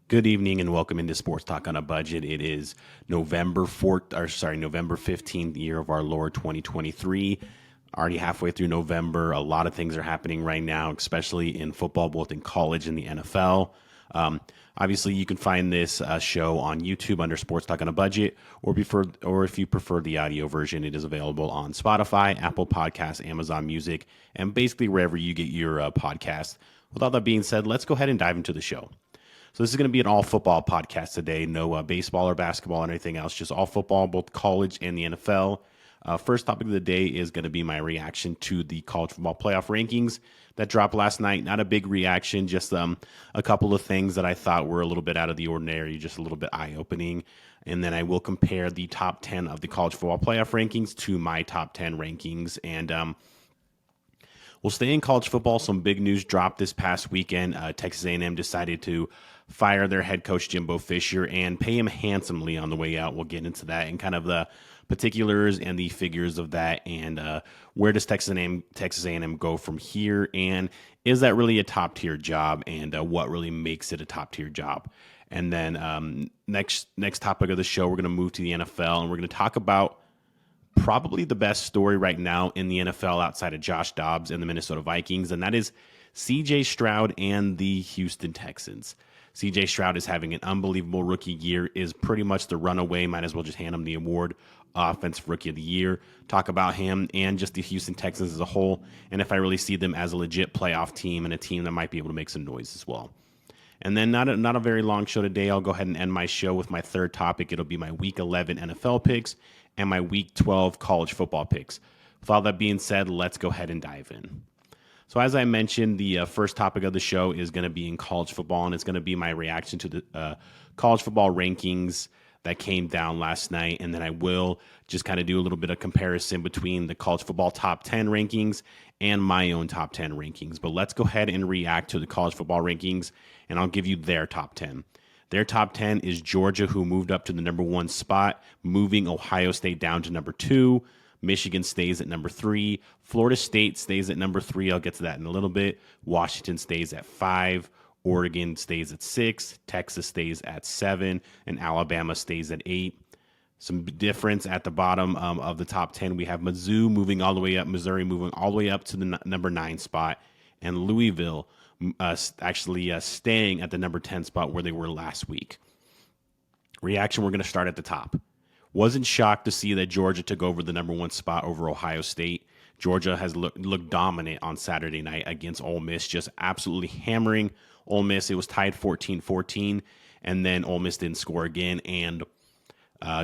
Good evening and welcome into Sports Talk on a Budget. It is November 15th, year of our Lord 2023. Already halfway through November. A lot of things are happening right now, especially in football, both in college and the NFL. Obviously, you can find this show on YouTube under Sports Talk on a Budget, or if you prefer the audio version, it is available on Spotify, Apple Podcasts, Amazon Music, and basically wherever you get your podcasts. With all that being said, let's go ahead and dive into the show. So this is going to be an all football podcast today. No baseball or basketball or anything else. Just all football, both college and the NFL. First topic of the day is going to be my reaction to the college football playoff rankings that dropped last night. Not a big reaction, just a couple of things that I thought were a little bit out of the ordinary, just a little bit eye-opening. And then I will compare the top 10 of the college football playoff rankings to my top 10 rankings. And we'll stay in college football. Some big news dropped this past weekend. Texas A&M decided to fire their head coach, Jimbo Fisher, and pay him handsomely on the way out. We'll get into that and kind of the particulars and the figures of that, and where does Texas A&M go from here, and is that really a top-tier job, and what really makes it a top-tier job. And then next topic of the show, we're going to move to the NFL, and we're going to talk about probably the best story right now in the NFL outside of Josh Dobbs and the Minnesota Vikings, and that is CJ Stroud and the Houston Texans. CJ Stroud is having an unbelievable rookie year, is pretty much the runaway. Might as well just hand him the award, Offensive Rookie of the Year. Talk about him and just the Houston Texans as a whole, and if I really see them as a legit playoff team and a team that might be able to make some noise as well. And then not a very long show today. I'll go ahead and end my show with my third topic. It'll be my Week 11 NFL picks and my Week 12 college football picks. With all that being said, let's go ahead and dive in. So as I mentioned, the first topic of the show is going to be in college football, and it's going to be my reaction to the college football rankings that came down last night. And then I will just kind of do a little bit of comparison between the college football top 10 rankings and my own top 10 rankings. But let's go ahead and react to the college football rankings, and I'll give you their top 10. Their top 10 is Georgia, who moved up to the number 1 spot, moving Ohio State down to number 2. Michigan stays at number 3. Florida State stays at number 3. I'll get to that in a little bit. Washington stays at 5. Oregon stays at 6. Texas stays at 7. And Alabama stays at 8. Some difference at the bottom of the top 10. We have Mizzou moving all the way up, Missouri moving all the way up to the number 9 spot, and Louisville actually staying at the number 10 spot where they were last week. Reaction, we're going to start at the top. Wasn't shocked to see that Georgia took over the number 1 spot over Ohio State. Georgia has looked dominant on Saturday night against Ole Miss, just absolutely hammering Ole Miss. It was tied 14-14, and then Ole Miss didn't score again, and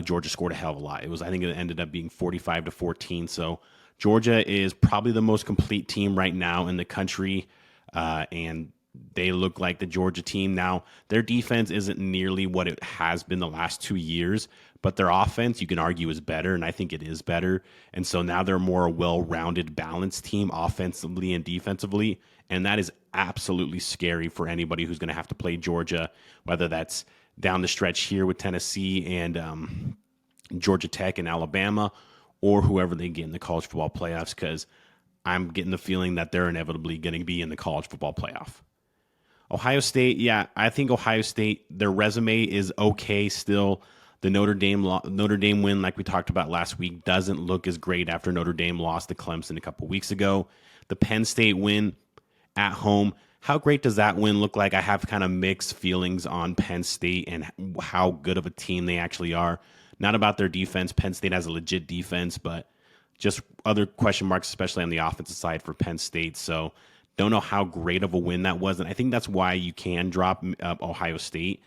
Georgia scored a hell of a lot. I think it ended up being 45-14. So Georgia is probably the most complete team right now in the country, and they look like the Georgia team. Now, their defense isn't nearly what it has been the last 2 years, but their offense, you can argue, is better, and I think it is better. And so now they're more a well-rounded, balanced team offensively and defensively, and that is absolutely scary for anybody who's going to have to play Georgia, whether that's down the stretch here with Tennessee and Georgia Tech and Alabama, or whoever they get in the college football playoffs, because I'm getting the feeling that they're inevitably going to be in the college football playoff. Ohio State, yeah, I think Ohio State, their resume is okay still. The Notre Dame win, like we talked about last week, doesn't look as great after Notre Dame lost to Clemson a couple weeks ago. The Penn State win at home, how great does that win look like? I have kind of mixed feelings on Penn State and how good of a team they actually are. Not about their defense. Penn State has a legit defense, but just other question marks, especially on the offensive side for Penn State. So don't know how great of a win that was, and I think that's why you can drop Ohio State.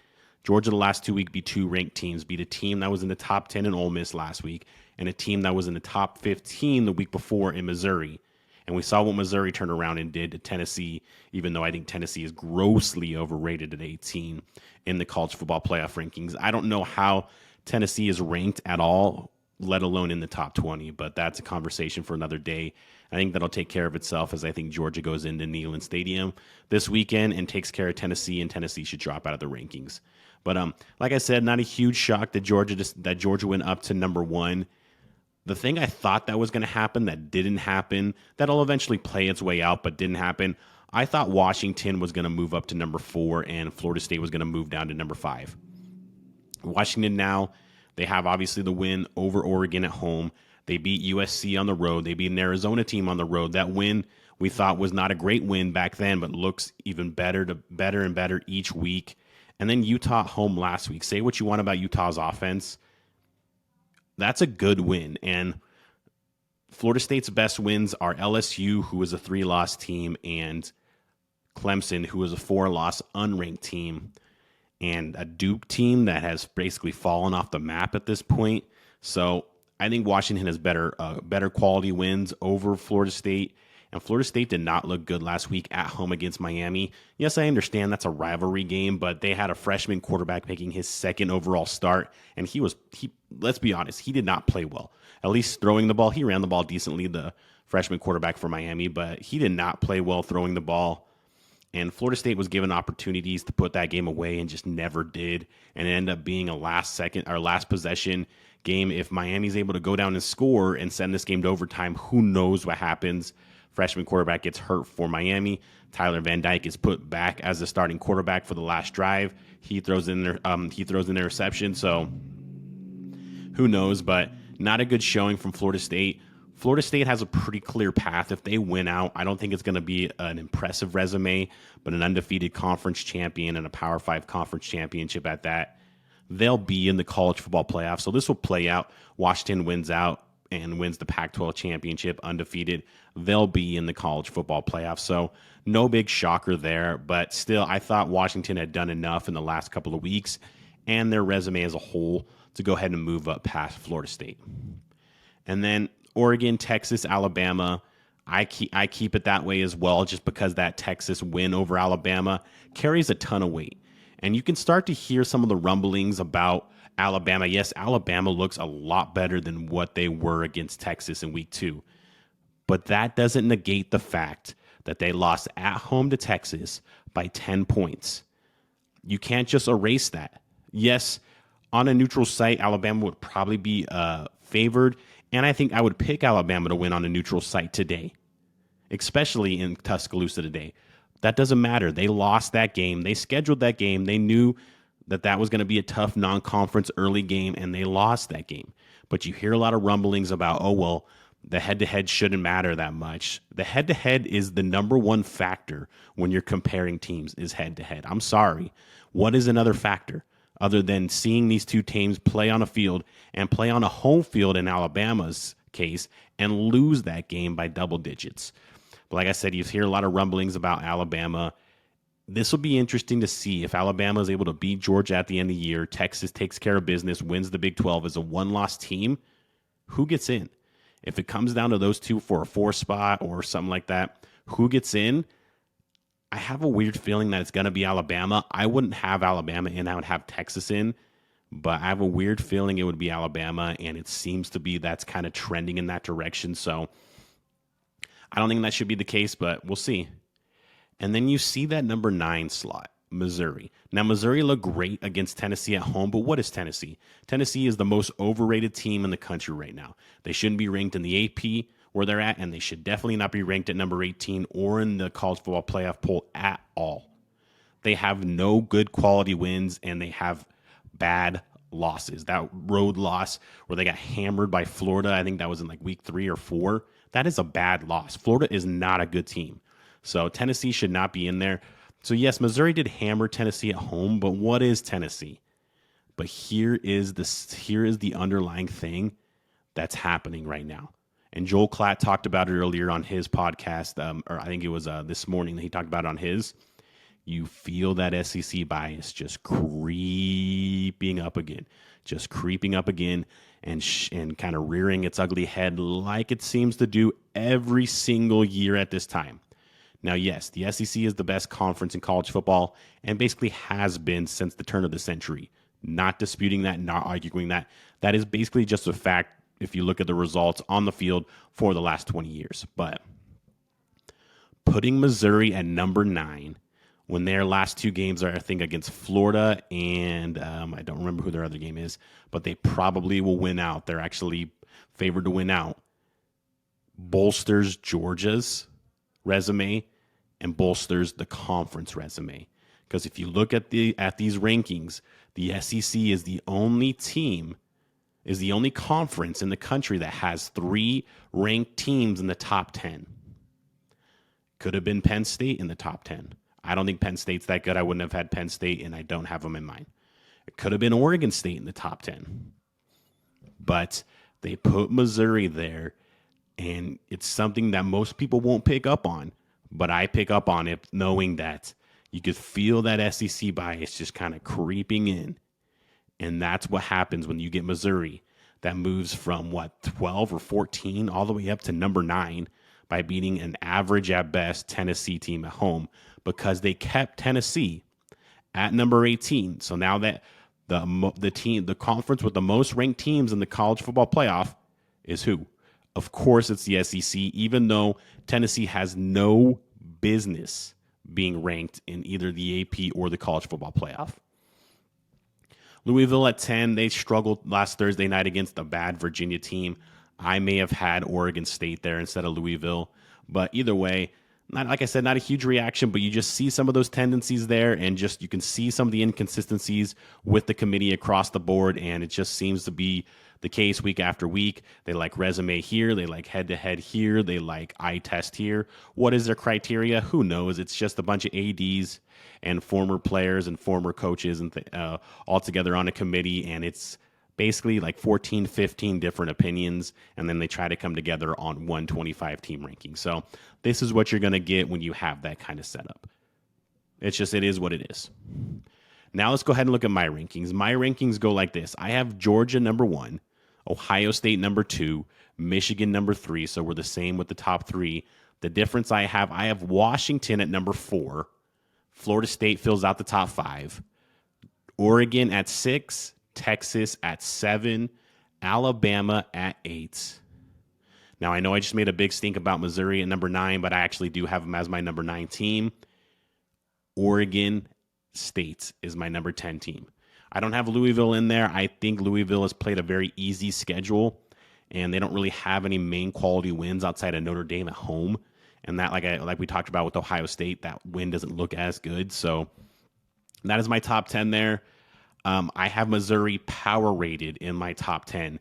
Georgia the last 2 weeks beat 2 ranked teams, beat a team that was in the top 10 in Ole Miss last week and a team that was in the top 15 the week before in Missouri. And we saw what Missouri turned around and did to Tennessee, even though I think Tennessee is grossly overrated at 18 in the college football playoff rankings. I don't know how Tennessee is ranked at all, let alone in the top 20, but that's a conversation for another day. I think that'll take care of itself, as I think Georgia goes into Neyland Stadium this weekend and takes care of Tennessee, and Tennessee should drop out of the rankings. But like I said, not a huge shock that Georgia went up to number 1. The thing I thought that was going to happen that didn't happen, that'll eventually play its way out but didn't happen, I thought Washington was going to move up to number 4 and Florida State was going to move down to number 5. Washington now, they have obviously the win over Oregon at home. They beat USC on the road. They beat an Arizona team on the road. That win we thought was not a great win back then, but looks even better and better each week. And then Utah home last week. Say what you want about Utah's offense. That's a good win. And Florida State's best wins are LSU, who is a 3-loss team, and Clemson, who is a 4-loss unranked team, and a Duke team that has basically fallen off the map at this point. So I think Washington has better quality wins over Florida State. And Florida State did not look good last week at home against Miami. Yes, I understand that's a rivalry game, but they had a freshman quarterback making his 2nd overall start, and he let's be honest, he did not play well. At least throwing the ball, he ran the ball decently, the freshman quarterback for Miami, but he did not play well throwing the ball. And Florida State was given opportunities to put that game away and just never did. And it ended up being a last possession game. If Miami's able to go down and score and send this game to overtime, who knows what happens? Freshman quarterback gets hurt for Miami. Tyler Van Dyke is put back as the starting quarterback for the last drive. He throws in an interception. So who knows? But not a good showing from Florida State. Florida State has a pretty clear path. If they win out, I don't think it's going to be an impressive resume, but an undefeated conference champion and a Power 5 conference championship at that. They'll be in the college football playoff. So this will play out. Washington wins out and wins the Pac-12 championship undefeated. They'll be in the college football playoff. So no big shocker there, but still I thought Washington had done enough in the last couple of weeks and their resume as a whole to go ahead and move up past Florida State. And then Oregon, Texas, Alabama, I keep it that way as well, just because that Texas win over Alabama carries a ton of weight. And you can start to hear some of the rumblings about Alabama. Yes, Alabama looks a lot better than what they were against Texas in week 2. But that doesn't negate the fact that they lost at home to Texas by 10 points. You can't just erase that. Yes, on a neutral site, Alabama would probably be favored, and I think I would pick Alabama to win on a neutral site today, especially in Tuscaloosa today. That doesn't matter. They lost that game. They scheduled that game. They knew that was going to be a tough non-conference early game, and they lost that game. But you hear a lot of rumblings about, oh, well, the head-to-head shouldn't matter that much. The head-to-head is the number one factor when you're comparing teams, is head-to-head. I'm sorry. What is another factor other than seeing these two teams play on a field and play on a home field in Alabama's case and lose that game by double digits? But like I said, you hear a lot of rumblings about Alabama. This will be interesting to see if Alabama is able to beat Georgia at the end of the year. Texas takes care of business, wins the Big 12 as a one-loss team. Who gets in? If it comes down to those two for a 4 spot or something like that, who gets in? I have a weird feeling that it's going to be Alabama. I wouldn't have Alabama in. I would have Texas in. But I have a weird feeling it would be Alabama, and it seems to be that's kind of trending in that direction. So I don't think that should be the case, but we'll see. And then you see that number 9 slot, Missouri. Now, Missouri looked great against Tennessee at home, but what is Tennessee? Tennessee is the most overrated team in the country right now. They shouldn't be ranked in the AP where they're at, and they should definitely not be ranked at number 18 or in the college football playoff poll at all. They have no good quality wins, and they have bad losses. That road loss where they got hammered by Florida, I think that was in like week 3 or 4. That is a bad loss. Florida is not a good team. So Tennessee should not be in there. So yes, Missouri did hammer Tennessee at home, but what is Tennessee? But here is the underlying thing that's happening right now. And Joel Klatt talked about it earlier on his podcast, or I think it was this morning that he talked about it on his. You feel that SEC bias just creeping up again, and kind of rearing its ugly head like it seems to do every single year at this time. Now, yes, the SEC is the best conference in college football and basically has been since the turn of the century. Not disputing that, not arguing that. That is basically just a fact if you look at the results on the field for the last 20 years. But putting Missouri at number 9 when their last 2 games are, I think, against Florida and I don't remember who their other game is, but they probably will win out. They're actually favored to win out. Bolsters Georgia's resume and bolsters the conference resume. Because if you look at these rankings, the SEC is the only conference in the country that has 3 ranked teams in the top 10. Could have been Penn State in the top 10. I don't think Penn State's that good. I wouldn't have had Penn State, and I don't have them in mind. It could have been Oregon State in the top 10. But they put Missouri there, and it's something that most people won't pick up on. But I pick up on it knowing that you could feel that SEC bias just kind of creeping in. And that's what happens when you get Missouri that moves from, 12 or 14 all the way up to number 9 by beating an average at best Tennessee team at home, because they kept Tennessee at number 18. So now that the conference with the most ranked teams in the college football playoff is who? Of course, it's the SEC, even though Tennessee has no business being ranked in either the AP or the college football playoff. Louisville at 10, they struggled last Thursday night against a bad Virginia team. I may have had Oregon State there instead of Louisville, but either way, like I said, not a huge reaction, but you just see some of those tendencies there, and just you can see some of the inconsistencies with the committee across the board, and it just seems to be the case week after week. They like resume here, they like head-to-head here, they like eye test here. What is their criteria? Who knows? It's just a bunch of ADs and former players and former coaches and all together on a committee, and it's basically like 14, 15 different opinions, and then they try to come together on 125 team ranking. So this is what you're going to get when you have that kind of setup. It is what it is. Now let's go ahead and look at my rankings. My rankings go like this. I have Georgia number 1, Ohio State number 2, Michigan number 3. So we're the same with the top 3. The difference I have Washington at number 4. Florida State fills out the top 5. Oregon at 6. Texas at 7, Alabama at 8. Now, I know I just made a big stink about Missouri at number 9, but I actually do have them as my number 9 team. Oregon State is my number 10 team. I don't have Louisville in there. I think Louisville has played a very easy schedule, and they don't really have any main quality wins outside of Notre Dame at home. And that, like we talked about with Ohio State, that win doesn't look as good. So that is my top 10 there. I have Missouri power rated in my top 10.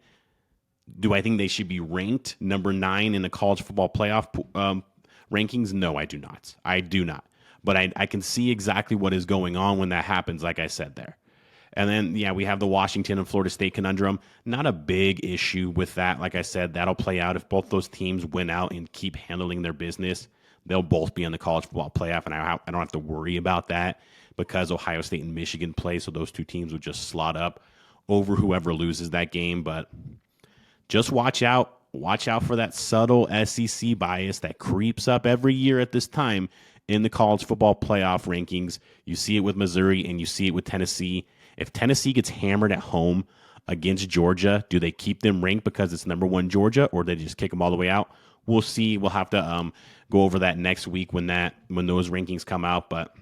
Do I think they should be ranked number 9 in the college football playoff rankings? No, I do not. I do not. But I can see exactly what is going on when that happens, like I said there. And then, we have the Washington and Florida State conundrum. Not a big issue with that. Like I said, that'll play out if both those teams win out and keep handling their business. They'll both be in the college football playoff, and I don't have to worry about that, because Ohio State and Michigan play, so those two teams would just slot up over whoever loses that game. But just watch out for that subtle SEC bias that creeps up every year at this time in the college football playoff rankings. You see it with Missouri, and you see it with Tennessee. If Tennessee gets hammered at home against Georgia, do they keep them ranked because it's number 1 Georgia, or they just kick them all the way out? We'll see. We'll have to go over that next week when those rankings come out, but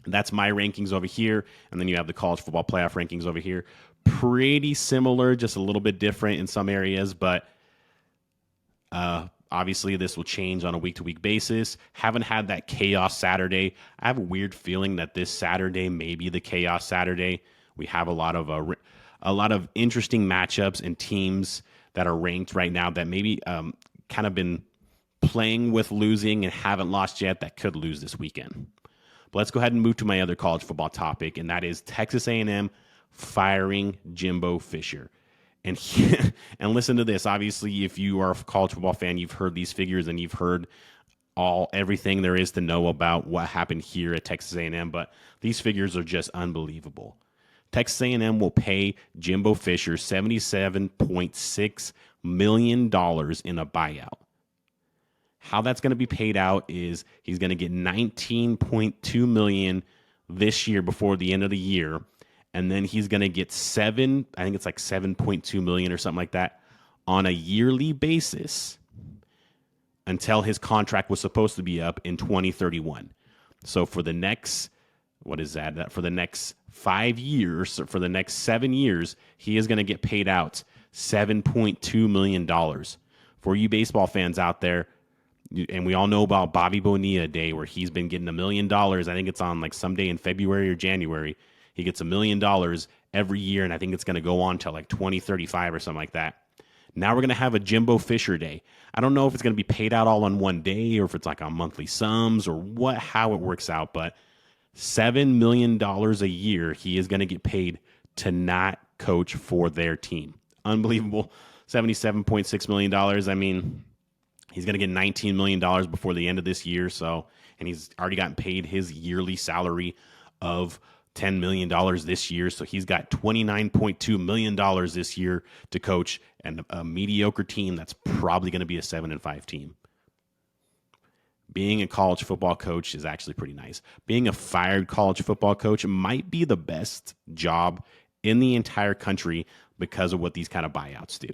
that's my rankings over here, and then you have the college football playoff rankings over here. Pretty similar, just a little bit different in some areas, but obviously this will change on a week-to-week basis. Haven't had that chaos Saturday. I have a weird feeling that this Saturday may be the chaos Saturday. We have a lot of interesting matchups and teams that are ranked right now that maybe kind of been playing with losing and haven't lost yet, that could lose this weekend. But let's go ahead and move to my other college football topic, and that is Texas A&M firing Jimbo Fisher. And listen to this. Obviously, if you are a college football fan, you've heard these figures and you've heard everything there is to know about what happened here at Texas A&M, but these figures are just unbelievable. Texas A&M will pay Jimbo Fisher $77.6 million in a buyout. How that's going to be paid out is he's going to get $19.2 million this year before the end of the year, and then he's going to get $7.2 million or something like that on a yearly basis until his contract was supposed to be up in 2031. So for the next, for the next 5 years, or for the next 7 years, he is going to get paid out $7.2 million. For you baseball fans out there, And we all know about Bobby Bonilla Day, where he's been getting $1 million. I think it's on like someday in February or January. He gets $1 million every year, and I think it's going to go on till like 2035 or something like that. Now we're going to have a Jimbo Fisher Day. I don't know if it's going to be paid out all on one day or if it's like on monthly sums or how it works out, but $7 million a year he is going to get paid to not coach for their team. Unbelievable. $77.6 million. I mean, he's going to get $19 million before the end of this year. So, and he's already gotten paid his yearly salary of $10 million this year. So he's got $29.2 million this year to coach and a mediocre team that's probably going to be a 7-5 team. Being a college football coach is actually pretty nice. Being a fired college football coach might be the best job in the entire country because of what these kind of buyouts do.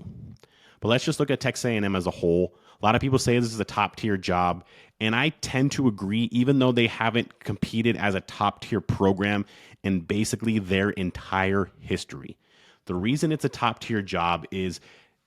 But let's just look at Texas A&M as a whole. A lot of people say this is a top-tier job, and I tend to agree, even though they haven't competed as a top-tier program in basically their entire history. The reason it's a top-tier job is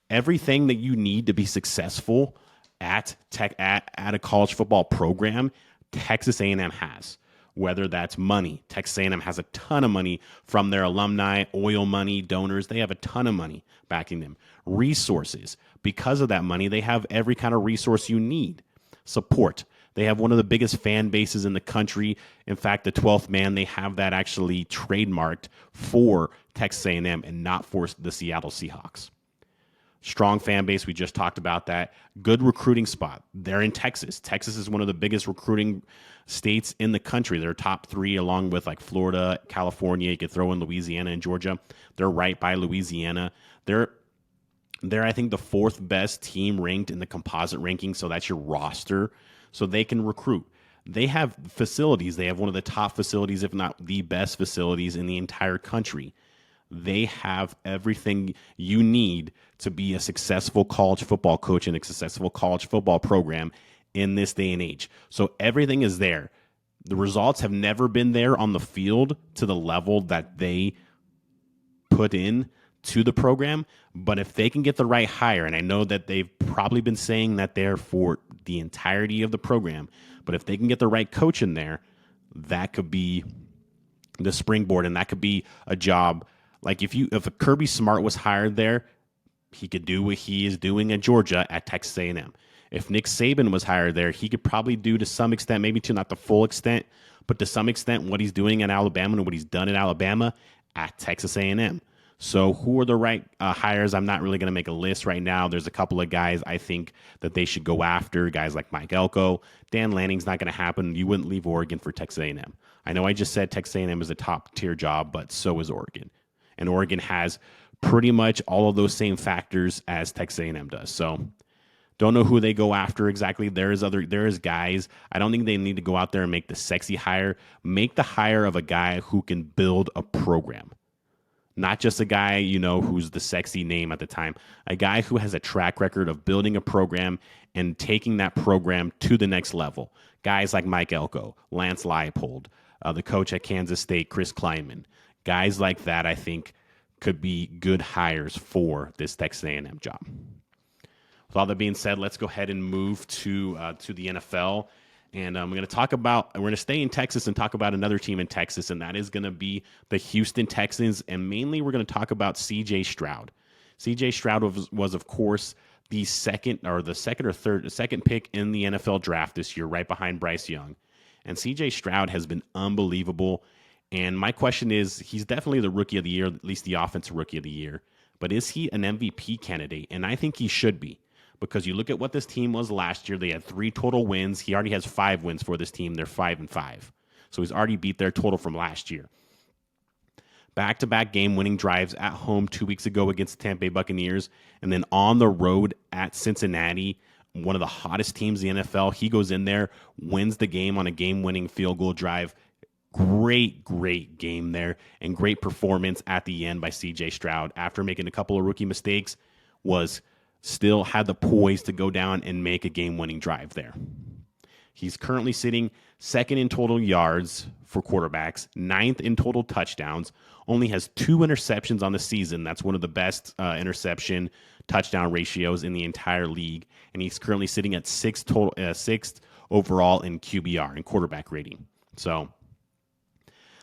everything that you need to be successful at a college football program, Texas A&M has. Whether that's money, Texas A&M has a ton of money from their alumni, oil money, donors. They have a ton of money backing them. Resources. Because of that money, they have every kind of resource you need. Support. They have one of the biggest fan bases in the country. In fact, the 12th man, they have that actually trademarked for Texas A&M and not for the Seattle Seahawks. Strong fan base. We just talked about that. Good recruiting spot. They're in Texas. Texas is one of the biggest recruiting states in the country. They're top 3 along with like Florida, California. You could throw in Louisiana and Georgia. They're right by Louisiana. They're I think the 4th best team ranked in the composite ranking. So that's your roster. So they can recruit. They have facilities. They have one of the top facilities, if not the best facilities in the entire country. They have everything you need to be a successful college football coach and a successful college football program in this day and age. So everything is there. The results have never been there on the field to the level that they put in to the program. But if they can get the right hire, and I know that they've probably been saying that there for the entirety of the program, but if they can get the right coach in there, that could be the springboard, and that could be a job. Like if a Kirby Smart was hired there, he could do what he is doing at Georgia at Texas A&M. If Nick Saban was hired there, he could probably do to some extent, maybe to not the full extent, but to some extent what he's doing in Alabama and what he's done at Alabama at Texas A&M. So who are the right hires? I'm not really going to make a list right now. There's a couple of guys I think that they should go after, guys like Mike Elko. Dan Lanning's not going to happen. You wouldn't leave Oregon for Texas A&M. I know I just said Texas A&M is a top-tier job, but so is Oregon. And Oregon has pretty much all of those same factors as Texas A&M does. So don't know who they go after exactly. There is guys. I don't think they need to go out there and make the sexy hire. Make the hire of a guy who can build a program. Not just a guy, who's the sexy name at the time. A guy who has a track record of building a program and taking that program to the next level. Guys like Mike Elko, Lance Leipold, the coach at Kansas State, Chris Kleinman. Guys like that, I think, could be good hires for this Texas A&M job. With all that being said, let's go ahead and move to the NFL. And we're going to stay in Texas and talk about another team in Texas, and that is going to be the Houston Texans. And mainly we're going to talk about CJ Stroud. CJ Stroud was of course, the second pick in the NFL draft this year, right behind Bryce Young. And CJ Stroud has been unbelievable. And my question is, he's definitely the rookie of the year, at least the offensive rookie of the year. But is he an MVP candidate? And I think he should be. Because you look at what this team was last year, they had 3 total wins. He already has 5 wins for this team. They're 5-5. So he's already beat their total from last year. Back-to-back game-winning drives at home 2 weeks ago against the Tampa Bay Buccaneers. And then on the road at Cincinnati, one of the hottest teams in the NFL. He goes in there, wins the game on a game-winning field goal drive. Great game there, and great performance at the end by CJ Stroud. After making a couple of rookie mistakes, still had the poise to go down and make a game-winning drive there. He's currently sitting second in total yards for quarterbacks, ninth in total touchdowns, only has 2 interceptions on the season. That's one of the best interception touchdown ratios in the entire league. And he's currently sitting at sixth overall in QBR, in quarterback rating. So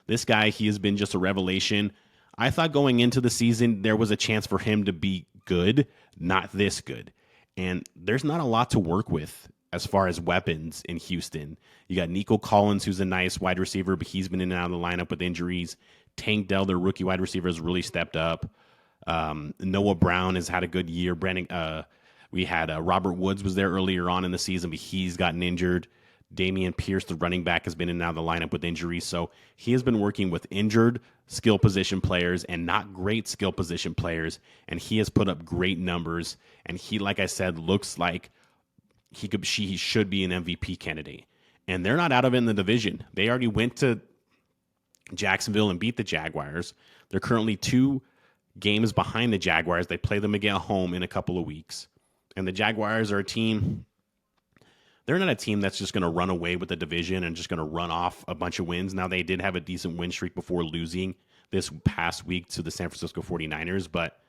this guy, he has been just a revelation. I thought going into the season, there was a chance for him to be good, not this good. And there's not a lot to work with as far as weapons in Houston. You got Nico Collins, who's a nice wide receiver, but he's been in and out of the lineup with injuries. Tank Dell, their rookie wide receiver, has really stepped up. Noah Brown has had a good year. We had Robert Woods was there earlier on in the season, but he's gotten injured. Damian Pierce, the running back, has been in and out of the lineup with injuries. So he has been working with injured skill position players and not great skill position players, and he has put up great numbers. And he, like I said, looks like he should be an MVP candidate. And they're not out of it in the division. They already went to Jacksonville and beat the Jaguars. They're currently 2 games behind the Jaguars. They play them again at home in a couple of weeks. And the Jaguars are a team, they're not a team that's just going to run away with the division and just going to run off a bunch of wins. Now, they did have a decent win streak before losing this past week to the San Francisco 49ers, but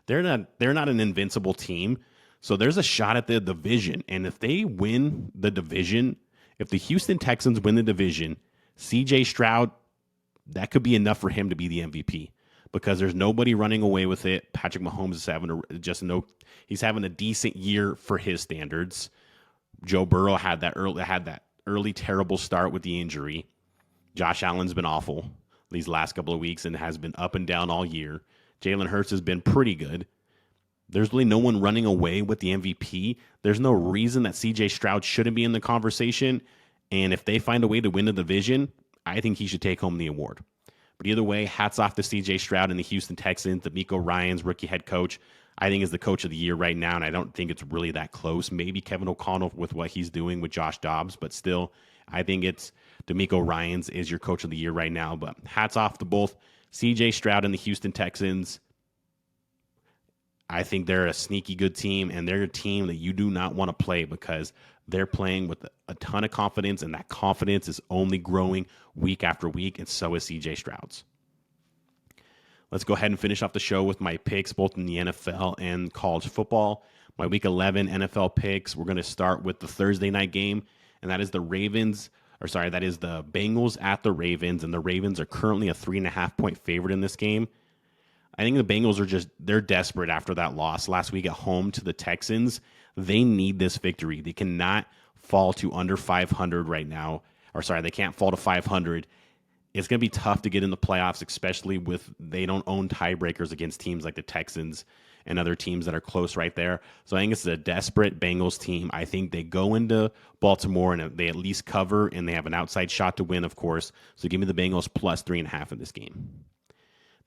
they're not an invincible team. So there's a shot at the division. And if they win the division, if the Houston Texans win the division, CJ Stroud, that could be enough for him to be the MVP because there's nobody running away with it. Patrick Mahomes is he's having a decent year for his standards. Joe Burrow had that early terrible start with the injury. Josh Allen's been awful these last couple of weeks and has been up and down all year. Jalen Hurts has been pretty good. There's really no one running away with the MVP. There's no reason that CJ Stroud shouldn't be in the conversation. And if they find a way to win the division, I think he should take home the award. But either way, hats off to CJ Stroud and the Houston Texans. DeMeco Ryans, rookie head coach, I think is the coach of the year right now, and I don't think it's really that close. Maybe Kevin O'Connell with what he's doing with Josh Dobbs, but still, I think it's DeMeco Ryans is your coach of the year right now. But hats off to both CJ Stroud and the Houston Texans. I think they're a sneaky good team, and they're a team that you do not want to play because they're playing with a ton of confidence, and that confidence is only growing week after week, and so is CJ Stroud's. Let's go ahead and finish off the show with my picks, both in the NFL and college football. My Week 11 NFL picks, we're going to start with the Thursday night game, and that is the Bengals at the Ravens, and the Ravens are currently a 3.5-point favorite in this game. I think the Bengals they're desperate after that loss last week at home to the Texans. They need this victory. They cannot fall to under 500 right now. They can't fall to 500. It's going to be tough to get in the playoffs, especially with they don't own tiebreakers against teams like the Texans and other teams that are close right there. So I think it's a desperate Bengals team. I think they go into Baltimore and they at least cover, and they have an outside shot to win, of course. So give me the Bengals plus 3.5 in this game.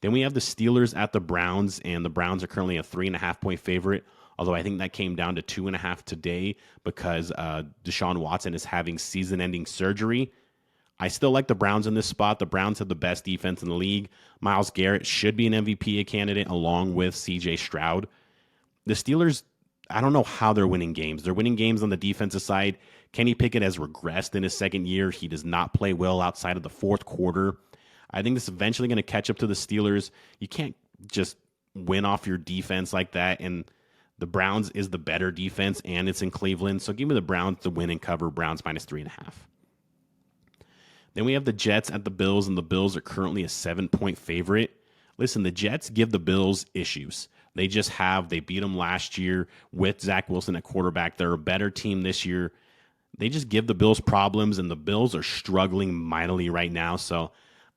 Then we have the Steelers at the Browns, and the Browns are currently a 3.5-point favorite, although I think that came down to 2.5 today because Deshaun Watson is having season-ending surgery. I still like the Browns in this spot. The Browns have the best defense in the league. Myles Garrett should be an MVP candidate along with CJ Stroud. The Steelers, I don't know how they're winning games. They're winning games on the defensive side. Kenny Pickett has regressed in his second year. He does not play well outside of the fourth quarter. I think this is eventually going to catch up to the Steelers. You can't just win off your defense like that, and the Browns is the better defense, and it's in Cleveland. So give me the Browns to win and cover. Browns minus 3.5. Then we have the Jets at the Bills, and the Bills are currently a 7-point favorite. Listen, the Jets give the Bills issues. They beat them last year with Zach Wilson at quarterback. They're a better team this year. They just give the Bills problems, and the Bills are struggling mightily right now. So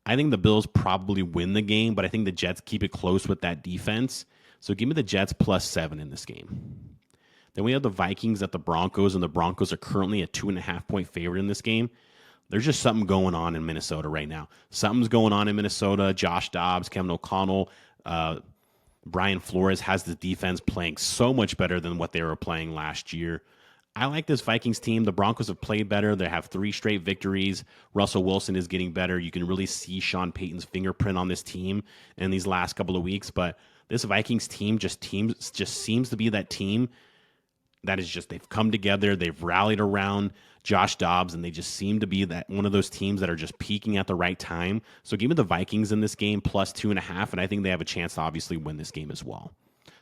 I think the Bills probably win the game, but I think the Jets keep it close with that defense. So give me the Jets plus 7 in this game. Then we have the Vikings at the Broncos, and the Broncos are currently a 2.5-point favorite in this game. There's just something going on in Minnesota right now. Something's going on in Minnesota. Josh Dobbs, Kevin O'Connell, Brian Flores has the defense playing so much better than what they were playing last year. I like this Vikings team. The Broncos have played better. They have 3 straight victories. Russell Wilson is getting better. You can really see Sean Payton's fingerprint on this team in these last couple of weeks. But this Vikings team just seems to be that team that is just, they've come together, they've rallied around Josh Dobbs, and they just seem to be that one of those teams that are just peaking at the right time. So give me the Vikings in this game plus 2.5, and I think they have a chance to obviously win this game as well.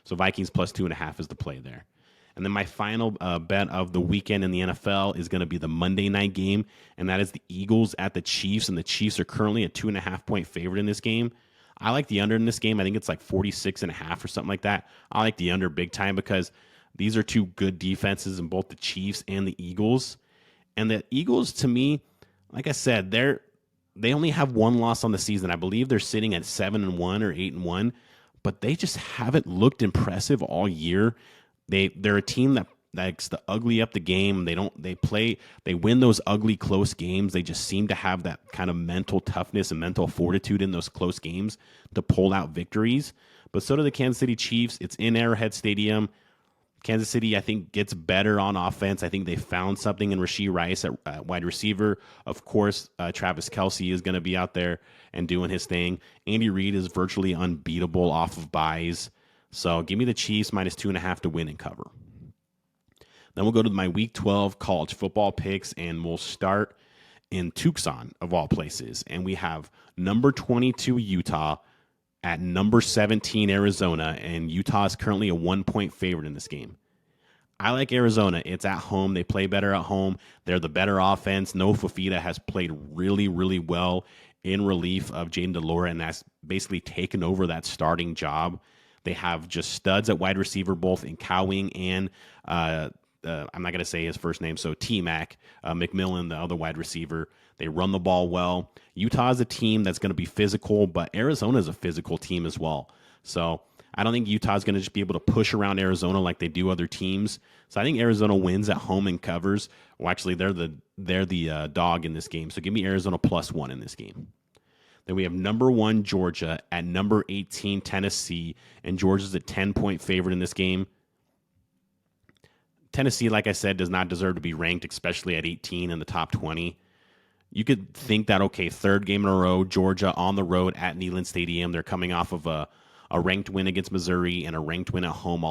So Vikings plus 2.5 is the play there. And then my final bet of the weekend in the NFL is going to be the Monday night game, and that is the Eagles at the Chiefs, and the Chiefs are currently a 2.5-point favorite in this game. I like the under in this game. I think it's like 46.5 or something like that. I like the under big time because these are two good defenses in both the Chiefs and the Eagles. And the Eagles, to me, like I said, they only have one loss on the season. I believe they're sitting at 7-1 or 8-1, but they just haven't looked impressive all year. They're a team that likes to ugly up the game. They win those ugly close games. They just seem to have that kind of mental toughness and mental fortitude in those close games to pull out victories. But so do the Kansas City Chiefs. It's in Arrowhead Stadium. Kansas City, I think, gets better on offense. I think they found something in Rashee Rice at wide receiver. Of course, Travis Kelce is going to be out there and doing his thing. Andy Reid is virtually unbeatable off of buys. So give me the Chiefs minus 2.5 to win and cover. Then we'll go to my Week 12 college football picks, and we'll start in Tucson, of all places. And we have number 22 Utah at number 17 Arizona, and Utah is currently a 1-point favorite in this game. I like Arizona. It's at home. They play better at home. They're the better offense. Noah Fafita has played really, really well in relief of Jaden Delora, and that's basically taken over that starting job. They have just studs at wide receiver, both in Cowing and I'm not going to say his first name, so T-Mac, McMillan, the other wide receiver. They run the ball well. Utah is a team that's going to be physical, but Arizona is a physical team as well. So I don't think Utah is going to just be able to push around Arizona like they do other teams. So I think Arizona wins at home and covers. Well, actually, they're the dog in this game. So give me Arizona +1 in this game. Then we have number 1 Georgia at number 18 Tennessee, and Georgia's a 10-point favorite in this game. Tennessee, like I said, does not deserve to be ranked, especially at 18 in the top 20. You could think that, okay, third game in a row, Georgia on the road at Neyland Stadium. They're coming off of a ranked win against Missouri and a ranked win at home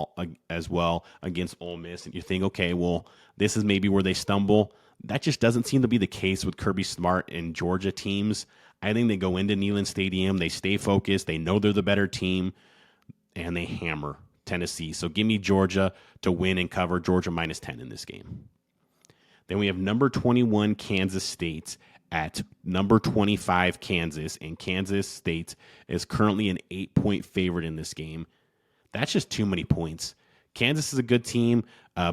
as well against Ole Miss. And you think, okay, well, this is maybe where they stumble. That just doesn't seem to be the case with Kirby Smart and Georgia teams. I think they go into Neyland Stadium, they stay focused, they know they're the better team, and they hammer Tennessee. So give me Georgia to win and cover. Georgia -10 in this game. Then we have number 21 Kansas State at number 25 Kansas, and Kansas State is currently an 8-point favorite in this game. That's just too many points. Kansas is a good team.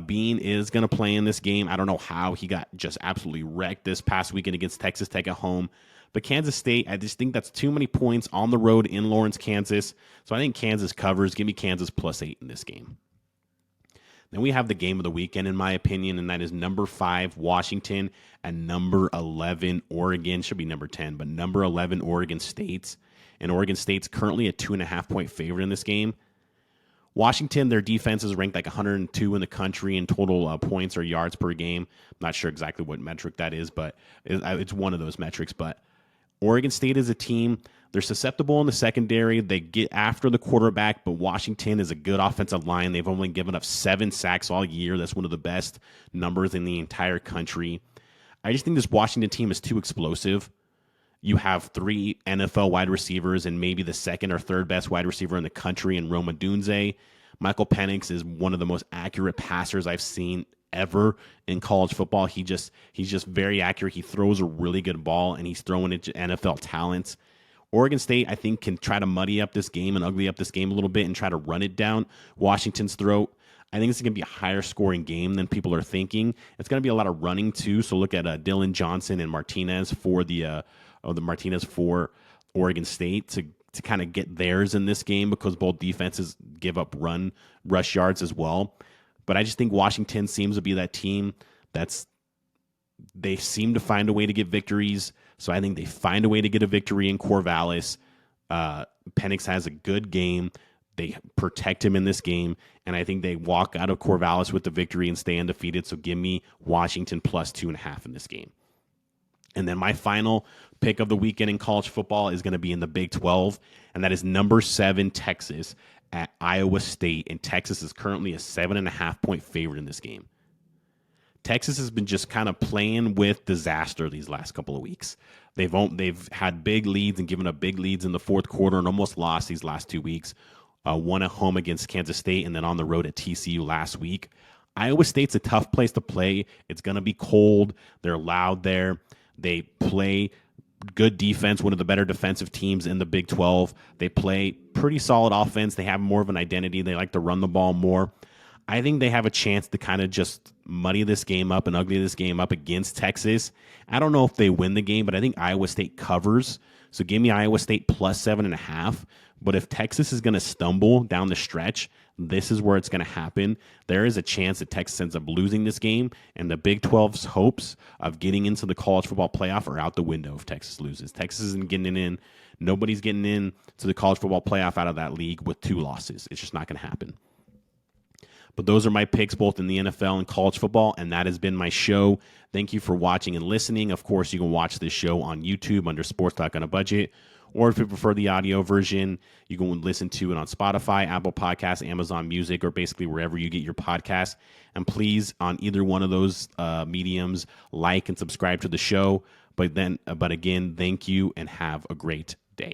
Bean is going to play in this game. I don't know how he got just absolutely wrecked this past weekend against Texas Tech at home. But Kansas State, I just think that's too many points on the road in Lawrence, Kansas. So I think Kansas covers. Give me Kansas +8 in this game. Then we have the game of the weekend, in my opinion, and that is number 5 Washington and number 11 Oregon. Should be number 10, but number 11 Oregon State. And Oregon State's currently a 2.5-point favorite in this game. Washington, their defense is ranked like 102 in the country in total points or yards per game. I'm not sure exactly what metric that is, but it's one of those metrics. But Oregon State is a team. They're susceptible in the secondary. They get after the quarterback, but Washington is a good offensive line. They've only given up 7 sacks all year. That's one of the best numbers in the entire country. I just think this Washington team is too explosive. You have 3 NFL wide receivers and maybe the second or third best wide receiver in the country in Roma Dunze. Michael Penix is one of the most accurate passers I've seen ever in college football. He's just very accurate. He throws a really good ball, and he's throwing it to NFL talents. Oregon State, I think, can try to muddy up this game and ugly up this game a little bit and try to run it down Washington's throat. I think it's going to be a higher scoring game than people are thinking. It's going to be a lot of running too. So look at Dylan Johnson and Martinez for the Martinez for Oregon State to kind of get theirs in this game, because both defenses give up rush yards as well. But I just think Washington seems to be that team they seem to find a way to get victories. So I think they find a way to get a victory in Corvallis. Penix has a good game. They protect him in this game, and I think they walk out of Corvallis with the victory and stay undefeated. So give me Washington +2.5 in this game. And then my final pick of the weekend in college football is going to be in the Big 12, and that is number 7 Texas at Iowa State, and Texas is currently a 7.5-point favorite in this game. Texas has been just kind of playing with disaster these last couple of weeks. They've had big leads and given up big leads in the fourth quarter and almost lost these last 2 weeks. One at home against Kansas State and then on the road at TCU last week. Iowa State's a tough place to play. It's going to be cold. They're loud there. They play good defense, one of the better defensive teams in the Big 12. They play pretty solid offense. They have more of an identity. They like to run the ball more. I think they have a chance to kind of just muddy this game up and ugly this game up against Texas. I don't know if they win the game, but I think Iowa State covers. So give me Iowa State plus 7.5. But if Texas is going to stumble down the stretch, this is where it's going to happen. There is a chance that Texas ends up losing this game, and the Big 12's hopes of getting into the college football playoff are out the window if Texas loses. Texas isn't getting in. Nobody's getting in to the college football playoff out of that league with 2 losses. It's just not going to happen. But those are my picks both in the NFL and college football, and that has been my show. Thank you for watching and listening. Of course, you can watch this show on YouTube under Sports Talk on a Budget, or if you prefer the audio version, you can listen to it on Spotify, Apple Podcasts, Amazon Music, or basically wherever you get your podcasts. And please, on either one of those mediums, like and subscribe to the show. But again, thank you and have a great day.